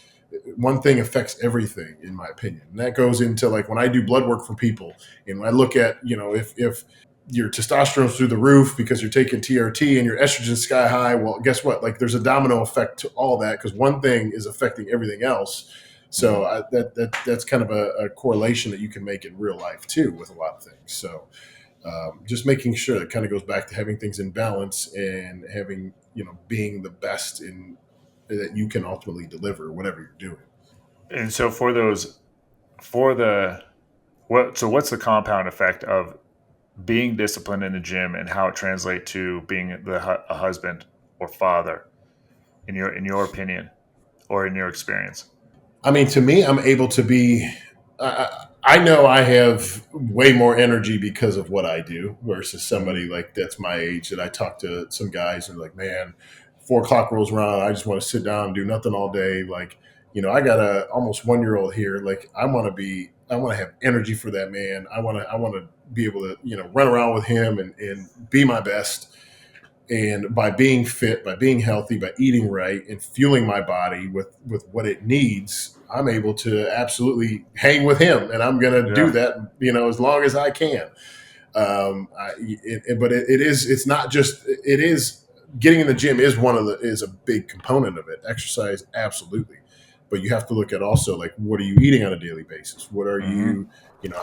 one thing affects everything, in my opinion. And that goes into like when I do blood work for people and when I look at, if your testosterone's through the roof because you're taking TRT and your estrogen's sky high, well, guess what? Like there's a domino effect to all that because one thing is affecting everything else. So Hmm. that's kind of a correlation that you can make in real life too with a lot of things. So just making sure that kind of goes back to having things in balance and having, being the best in that you can ultimately deliver whatever you're doing. And so for the, what's the compound effect of being disciplined in the gym and how it translates to being a husband or father in your opinion or in your experience? I mean, to me, I'm able to be. I know I have way more energy because of what I do versus Hmm. somebody like that's my age. That I talk to some guys and like, man, 4 o'clock rolls around, I just want to sit down and do nothing all day. Like, I got a almost 1 year old here. Like, I want to have energy for that man. I want to be able to, run around with him and be my best. And by being fit, by being healthy, by eating right and fueling my body with what it needs, I'm able to absolutely hang with him, and I'm going to do Yeah. that, as long as I can. But it is, it's not just, it is getting in the gym is a big component of it. Exercise, absolutely. But you have to look at also like, what are you eating on a daily basis? What are Hmm. you,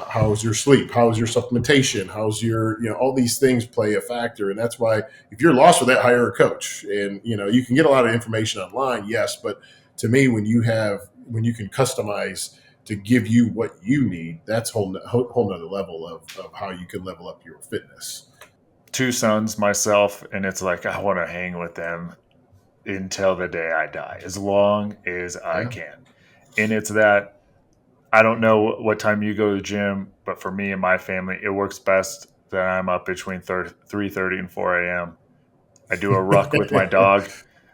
how's your sleep? How's your supplementation? How's your, all these things play a factor. And that's why if you're lost with that, hire a coach. And, you can get a lot of information online. Yes. But to me, when you can customize to give you what you need, that's whole nother level of how you can level up your fitness. Two sons, myself, and it's like I want to hang with them until the day I die, as long as I Yeah. can. And it's that I don't know what time you go to the gym, but for me and my family, it works best that I'm up between 3:30 and 4 a.m. I do a ruck with my dog,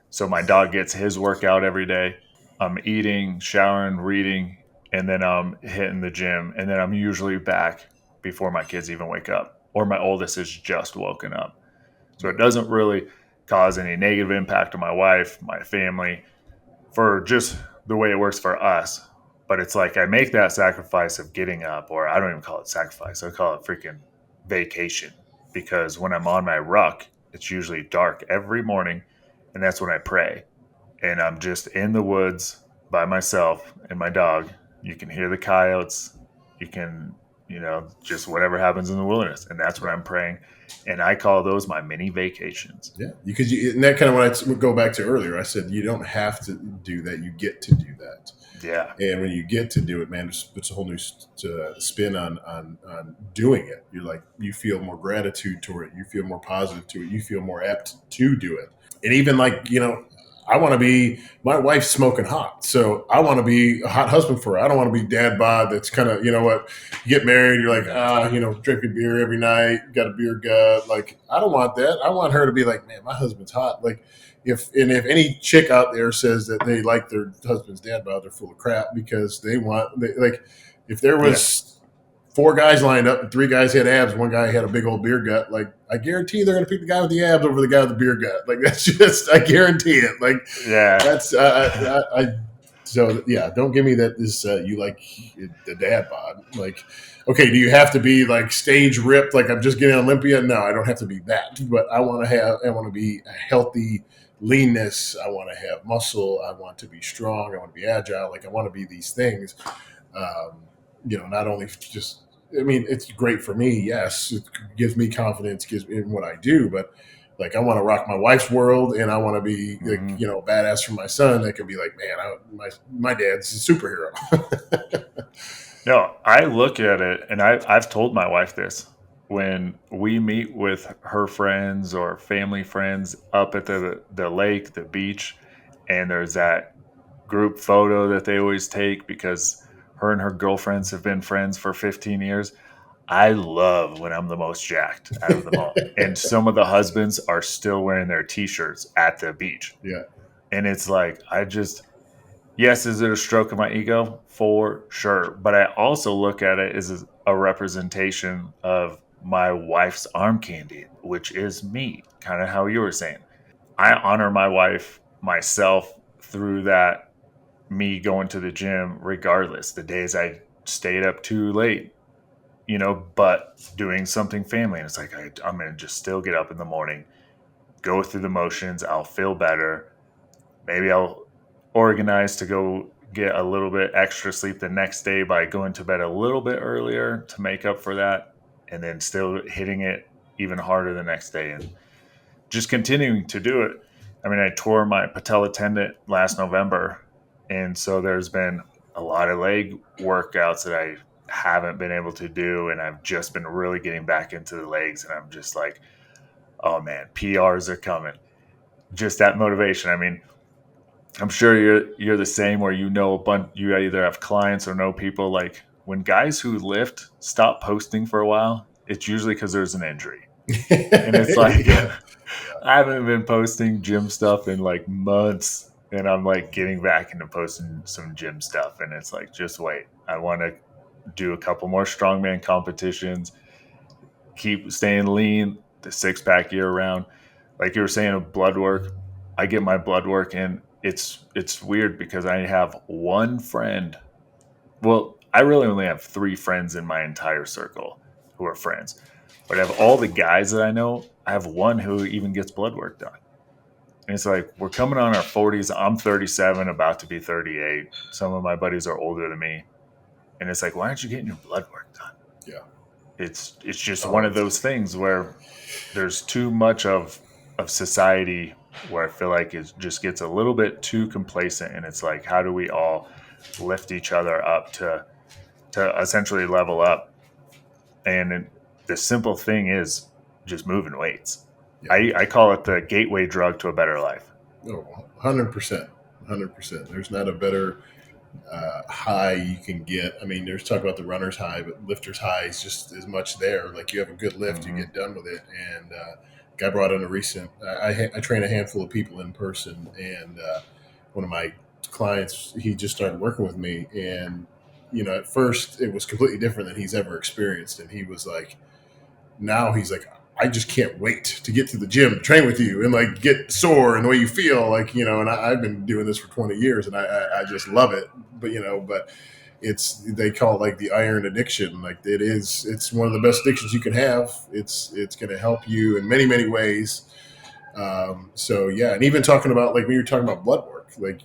so my dog gets his workout every day. I'm eating, showering, reading, and then I'm hitting the gym, and then I'm usually back before my kids even wake up, or my oldest is just woken up. So it Yeah. doesn't really cause any negative impact on my wife, my family, for just the way it works for us. But it's like I make that sacrifice of getting up, or I don't even call it sacrifice, I call it freaking vacation. because when I'm on my ruck, it's usually dark every morning, and that's when I pray. And I'm just in the woods by myself and my dog. You can hear the coyotes. You can, just whatever happens in the wilderness. And that's when Yeah. I'm praying. And I call those my mini vacations. Yeah, because and that kind of what I would go back to earlier. I said you don't have to do that; you get to do that. Yeah. And when you get to do it, man, it puts a whole new spin on doing it. You're like you feel more gratitude toward it. You feel more positive to it. You feel more apt to do it. And even like I want to be my wife's smoking hot, so I want to be a hot husband for her. I don't want to be dad bod. That's kind of what you get married. You're like drinking beer every night, got a beer gut. Like I don't want that. I want her to be like, man, my husband's hot. Like if any chick out there says that they like their husband's dad bod, they're full of crap because like if there Yeah. was four guys lined up and three guys had abs, one guy had a big old beer gut, like I guarantee they're going to pick the guy with the abs over the guy with the beer gut. Like that's just I guarantee it. Like Yeah. that's so yeah. Don't give me that this you like the dad bod. Like okay, do you have to be like stage ripped? Like I'm just getting Olympia? No, I don't have to be that. But I want to be a healthy leanness. I want to have muscle. I want to be strong. I want to be agile. Like I want to be these things. Not only just, I mean, it's great for me. Yes, it gives me confidence, gives in what I do, but like I want to rock my wife's world, and I want to be like Hmm. badass for my son. That can be like, man, my dad's a superhero. No, I look at it, and I've told my wife this when we meet with her friends or family friends up at the lake, the beach, and there's that group photo that they always take because her and her girlfriends have been friends for 15 years. I love when I'm the most jacked out of them all. And some of the husbands are still wearing their t-shirts at the beach. Yeah, And it's like, yes, is it a stroke of my ego? For sure. But I also look at it as a representation of my wife's arm candy, which is me, kind of how you were saying. I honor my wife myself through that, me going to the gym regardless. The days I stayed up too late, but doing something family. And it's like, I'm going to just still get up in the morning, go through the motions. I'll feel better. Maybe I'll organize to go get a little bit extra sleep the next day by going to bed a little bit earlier to make up for that. And then still hitting it even harder the next day and just continuing to do it. I mean, I tore my patella tendon last November. And so there's been a lot of leg workouts that I haven't been able to do. And I've just been really getting back into the legs. And I'm just like, oh man, PRs are coming. Just that motivation. I mean, I'm sure you're the same where a bunch, you either have clients or know people like when guys who lift stop posting for a while, it's usually because there's an injury. And it's like yeah, I haven't been posting gym stuff in like months, and I'm like getting back into posting some gym stuff, and it's like just wait. I want to do a couple more strongman competitions, keep staying lean, the six pack year round. Like you were saying, of blood work, I get my blood work, and it's weird because I have one friend. Well, I really only have three friends in my entire circle who are friends, but I have all the guys that I know. I have one who even gets blood work done. And it's like we're coming on our 40s. I'm 37, about to be 38. Some of my buddies are older than me. And it's like, why aren't you getting your blood work done? yeah. It's just one Oh, of those things where there's too much of society where I feel like it just gets a little bit too complacent, and it's like, how do we all lift each other up to essentially level up? And the simple thing is just moving weights. yeah. I call it the gateway drug to a better life. No, 100%, 100%. There's not a better high you can get. I mean, there's talk about the runner's high, but lifter's high is just as much there. Like you have a good lift, you Hmm. get done with it. And guy brought in a recent. I train a handful of people in person, and one of my clients, he just started working with me, and at first it was completely different than he's ever experienced, and he was like, now he's like, I just can't wait to get to the gym to train with you and like get sore and the way you feel, like and I've been doing this for 20 years and I just love it, but they call it like the iron addiction. Like it's one of the best addictions you can have. It's going to help you in many ways. So yeah, and even talking about like when you're talking about blood work, like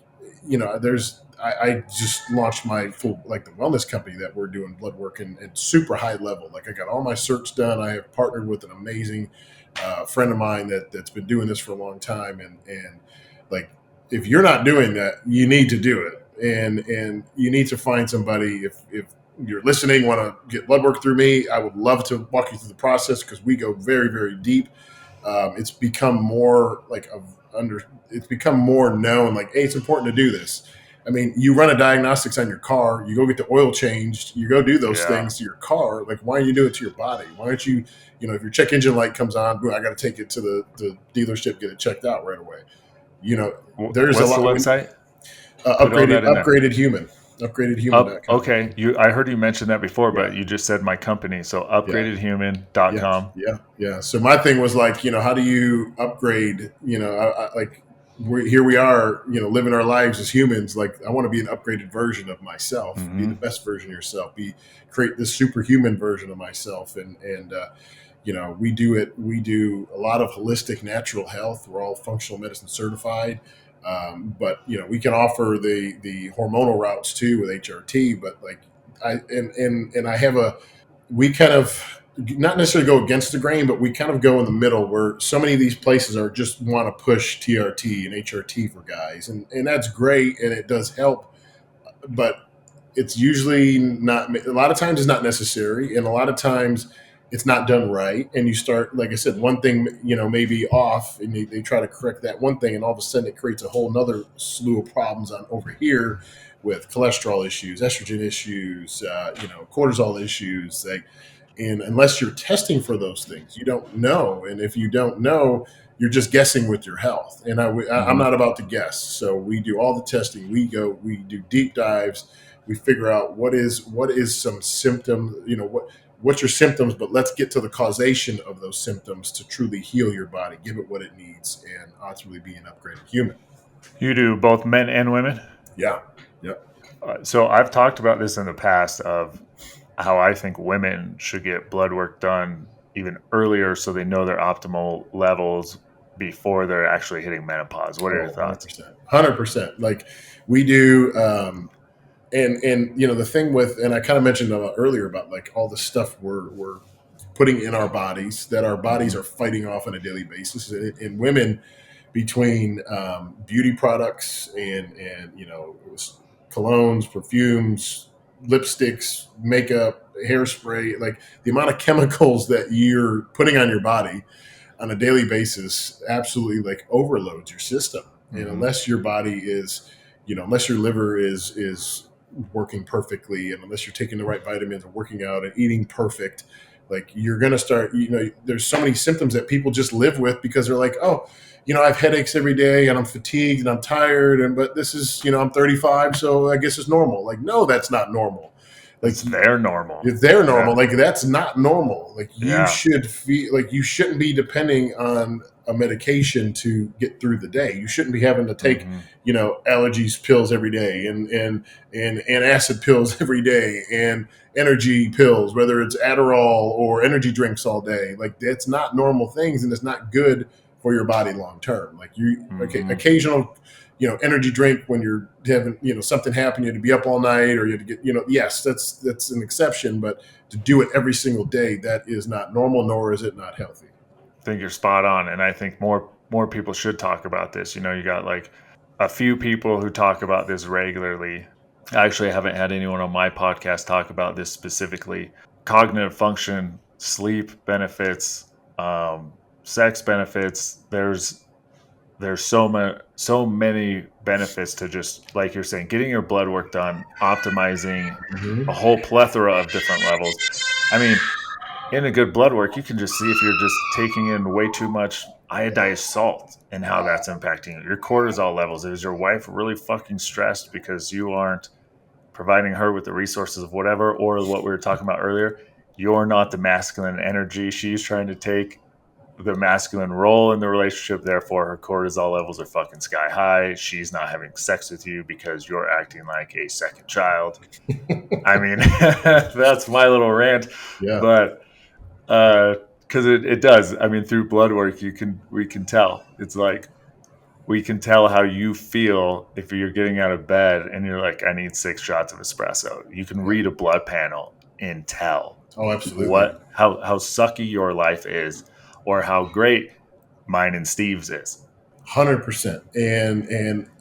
I just launched my full like the wellness company that we're doing blood work and super high level. Like I got all my certs done. I have partnered with an amazing friend of mine that's been doing this for a long time, and like if you're not doing that, you need to do it, and you need to find somebody. If you're listening, want to get blood work through me, I would love to walk you through the process because we go very deep. It's become more like it's become more known like, hey, it's important to do this. I mean, you run a diagnostics on your car, you go get the oil changed, you go do those Yeah. things to your car. Like, why don't you do it to your body? Why don't you, if your check engine light comes on, boom, I got to take it to the dealership, get it checked out right away. There's a What's the lot. website? Put all that in there. Upgraded human, Up. upgradedhuman.com. Okay. I heard you mention that before, Yeah. but you just said my company. So Yeah. Yeah, upgradedhuman.com. yeah. So my thing was like, how do you upgrade? Like here we are, living our lives as humans. Like I want to be an upgraded version of myself, be the Mm-hmm. best version of yourself, create this superhuman version of myself, and we do it. We do a lot of holistic natural health. We're all functional medicine certified. But we can offer the hormonal routes too with HRT. But like and I have we kind of not necessarily go against the grain, but we kind of go in the middle where so many of these places are just want to push TRT and HRT for guys, and that's great and it does help, but it's usually not. A lot of times it's not necessary, and a lot of times it's not done right. And you start, like I said, one thing may be off, and they try to correct that one thing, and all of a sudden it creates a whole nother slew of problems on over here with cholesterol issues, estrogen issues, cortisol issues. Like, and unless you're testing for those things, you don't know. And if you don't know, you're just guessing with your health. And I'm Mm-hmm. not about to guess. So we do all the testing. We do deep dives. We figure out what is some symptom. What's your symptoms, but let's get to the causation of those symptoms to truly heal your body, give it what it needs, and ultimately be an upgraded human. You do both men and women. Yeah. Yeah. So I've talked about this in the past of how I think women should get blood work done even earlier so they know their optimal levels before they're actually hitting menopause. What are your Oh, thoughts? 100%. 100%. Like we do. And the thing with, and I kind of mentioned earlier about like all the stuff we're putting in our bodies that our bodies Mm-hmm. are fighting off on a daily basis. In women, between beauty products and it was colognes, perfumes, lipsticks, makeup, hairspray, like the amount of chemicals that you're putting on your body on a daily basis absolutely like overloads your system. And Mm-hmm. unless your body is, unless your liver is working perfectly, and unless you're taking the right vitamins and working out and eating perfect, like you're gonna start. There's so many symptoms that people just live with because they're like, oh, I have headaches every day and I'm fatigued and I'm tired, and but this is, I'm 35, so I guess it's normal. Like, no, that's not normal. Like It's their normal. if they're normal, Yeah. like that's not normal. Like you Yeah. should feel like you shouldn't be depending on a medication to get through the day. You shouldn't be having to take, Mm-hmm. allergies pills every day and acid pills every day and energy pills, whether it's Adderall or energy drinks all day. Like that's not normal things and it's not good for your body long term. Like okay, Mm-hmm. occasional energy drink when you're having, something happen, you had to be up all night or you had to get, yes, that's an exception, but to do it every single day, that is not normal, nor is it not healthy. I think you're spot on, and I think more people should talk about this. You got like a few people who talk about this regularly. I actually haven't had anyone on my podcast talk about this specifically. Cognitive function, sleep benefits, sex benefits. There's so many benefits to just like you're saying, getting your blood work done, optimizing Mm-hmm. a whole plethora of different levels. I mean, in a good blood work, you can just see if you're just taking in way too much iodized salt and how that's impacting your cortisol levels. Is your wife really fucking stressed because you aren't providing her with the resources of whatever, or what we were talking about earlier? You're not the masculine energy she's trying to take. the masculine role in the relationship. Therefore, her cortisol levels are fucking sky high. She's not having sex with you because you're acting like a second child. I mean, that's my little rant, Yeah, but because it does. I mean, through blood work, we can tell. It's like we can tell how you feel if you're getting out of bed and you're like, I need 6 shots of espresso. You can yeah. read a blood panel and tell Oh, absolutely. what how sucky your life is or how great mine and Steve's is. 100%.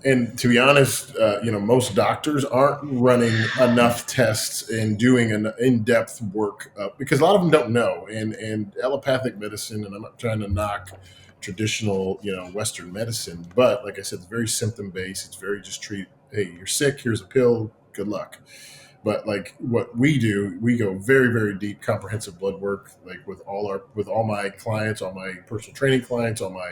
And to be honest, most doctors aren't running enough tests and doing an in-depth work because a lot of them don't know. And allopathic medicine, and I'm not trying to knock traditional, Western medicine, but like I said, it's very symptom based. It's very just treat. Hey, you're sick. Here's a pill. Good luck. But like what we do, we go very, very deep, comprehensive blood work. Like with all my clients, all my personal training clients, all my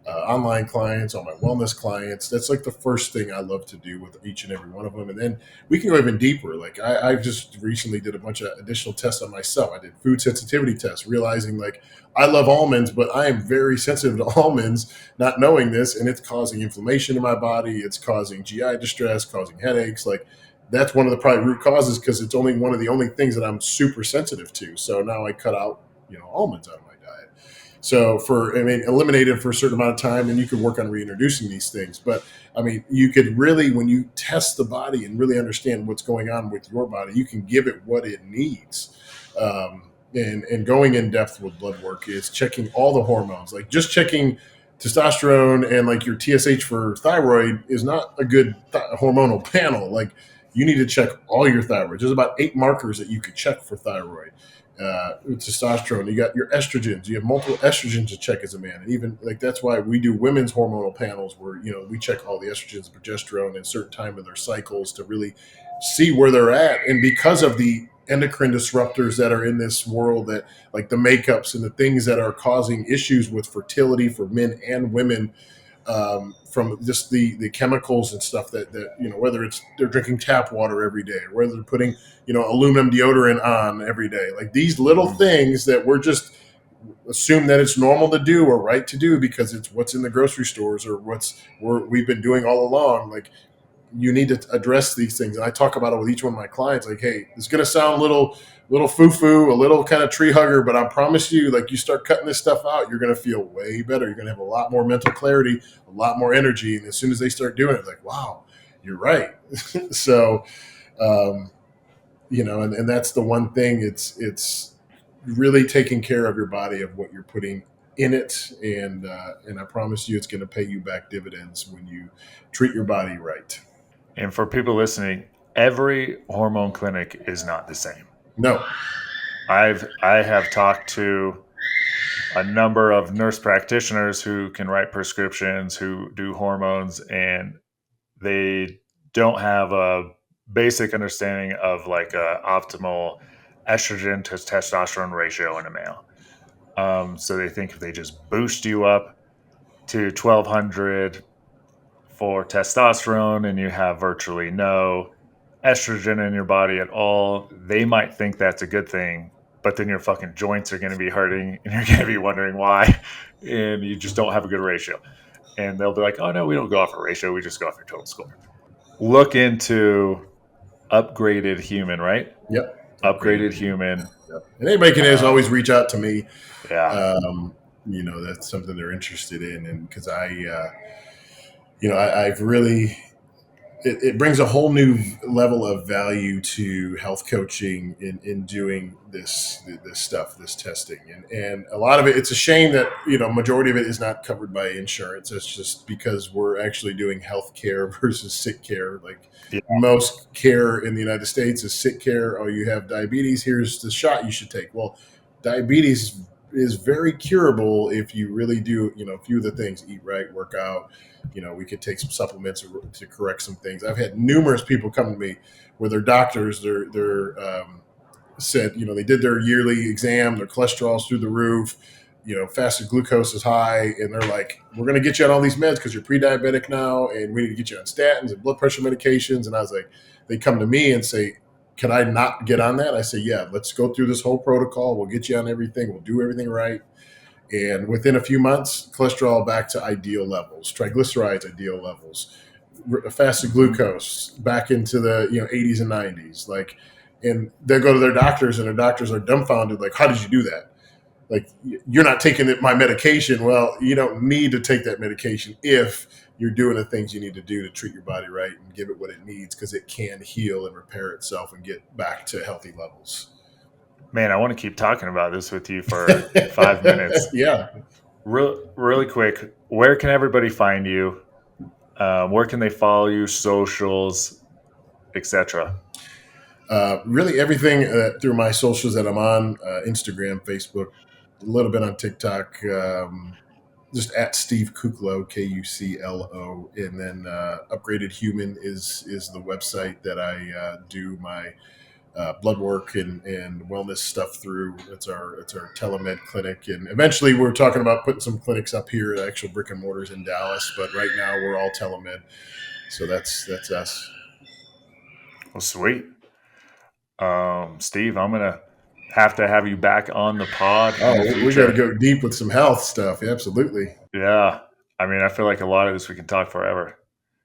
online clients, all my wellness clients. That's like the first thing I love to do with each and every one of them. And then we can go even deeper. Like I just recently did a bunch of additional tests on myself. I did food sensitivity tests, realizing like I love almonds, but I am very sensitive to almonds, not knowing this, and it's causing inflammation in my body. It's causing GI distress, causing headaches. Like that's one of the probably root causes because it's only one of the only things that I'm super sensitive to. So now I cut out, almonds out of my diet. So eliminate it for a certain amount of time, and you could work on reintroducing these things. But I mean, you could really, when you test the body and really understand what's going on with your body, you can give it what it needs. And going in depth with blood work is checking all the hormones, like just checking testosterone and like your TSH for thyroid is not a good hormonal panel. Like you need to check all your thyroid. There's about 8 markers that you could check for thyroid. Testosterone, you got your estrogens. You have multiple estrogens to check as a man, and even like that's why we do women's hormonal panels where we check all the estrogens and progesterone in a certain time of their cycles to really see where they're at. And because of the endocrine disruptors that are in this world, that like the makeups and the things that are causing issues with fertility for men and women, from just the chemicals and stuff that whether it's they're drinking tap water every day or whether they're putting aluminum deodorant on every day, like these little Mm-hmm. things that we're just assume that it's normal to do or right to do because it's what's in the grocery stores or we've been doing all along. Like you need to address these things. And I talk about it with each one of my clients. Like, hey, it's going to sound little foo-foo, a little kind of tree hugger, but I promise you, like you start cutting this stuff out, you're going to feel way better. You're going to have a lot more mental clarity, a lot more energy. And as soon as they start doing it, like, wow, you're right. So, um, and that's the one thing. It's really taking care of your body, of what you're putting in it, and I promise you, it's going to pay you back dividends when you treat your body right. And for people listening, every hormone clinic is not the same. No, I have talked to a number of nurse practitioners who can write prescriptions, who do hormones, and they don't have a basic understanding of like a optimal estrogen to testosterone ratio in a male. So they think if they just boost you up to 1200 for testosterone and you have virtually no estrogen in your body at all, they might think that's a good thing. But then your fucking joints are going to be hurting and you're going to be wondering why. And you just don't have a good ratio. And they'll be like, oh, no, we don't go off a ratio. We just go off your total score. Look into upgraded human, right? yep, Upgraded upgraded. Human. Yep. And anybody can always reach out to me. Yeah. That's something they're interested in, and because I've really it brings a whole new level of value to health coaching in doing this stuff, this testing, and a lot of it. It's a shame that majority of it is not covered by insurance. It's just because we're actually doing health care versus sick care. Like Yeah. most care in the United States is sick care. Oh, you have diabetes. Here's the shot you should take. Well, diabetes is very curable if you really do a few of the things: eat right, work out. We could take some supplements to correct some things. I've had numerous people come to me where their doctors, said, they did their yearly exam, their cholesterol's through the roof, fasted glucose is high, and they're like, we're going to get you on all these meds because you're pre-diabetic now, and we need to get you on statins and blood pressure medications. And I was like, they come to me and say, can I not get on that? I say, yeah, let's go through this whole protocol. We'll get you on everything. We'll do everything right. And within a few months, cholesterol back to ideal levels, triglycerides ideal levels, fasted Hmm. glucose back into the 80s and 90s. Like, and they go to their doctors, and their doctors are dumbfounded. Like, how did you do that? Like, you're not taking my medication. Well, you don't need to take that medication if you're doing the things you need to do to treat your body right and give it what it needs, because it can heal and repair itself and get back to healthy levels. Man, I want to keep talking about this with you for 5 minutes. Yeah. Really quick, where can everybody find you? Where can they follow you? Socials, etc. Really everything through my socials that I'm on, Instagram, Facebook, a little bit on TikTok, just at Steve Kuclo, Kuclo, and then Upgraded Human is the website that I do my blood work and wellness stuff through. It's our telemed clinic, and eventually we're talking about putting some clinics up here at actual brick and mortars in Dallas. But right now we're all telemed, so that's us. Well, sweet. Steve, I'm gonna have to have you back on the pod in the Oh, we got to future. go deep with some health stuff. Absolutely. Yeah, I mean, I feel like a lot of this we can talk forever.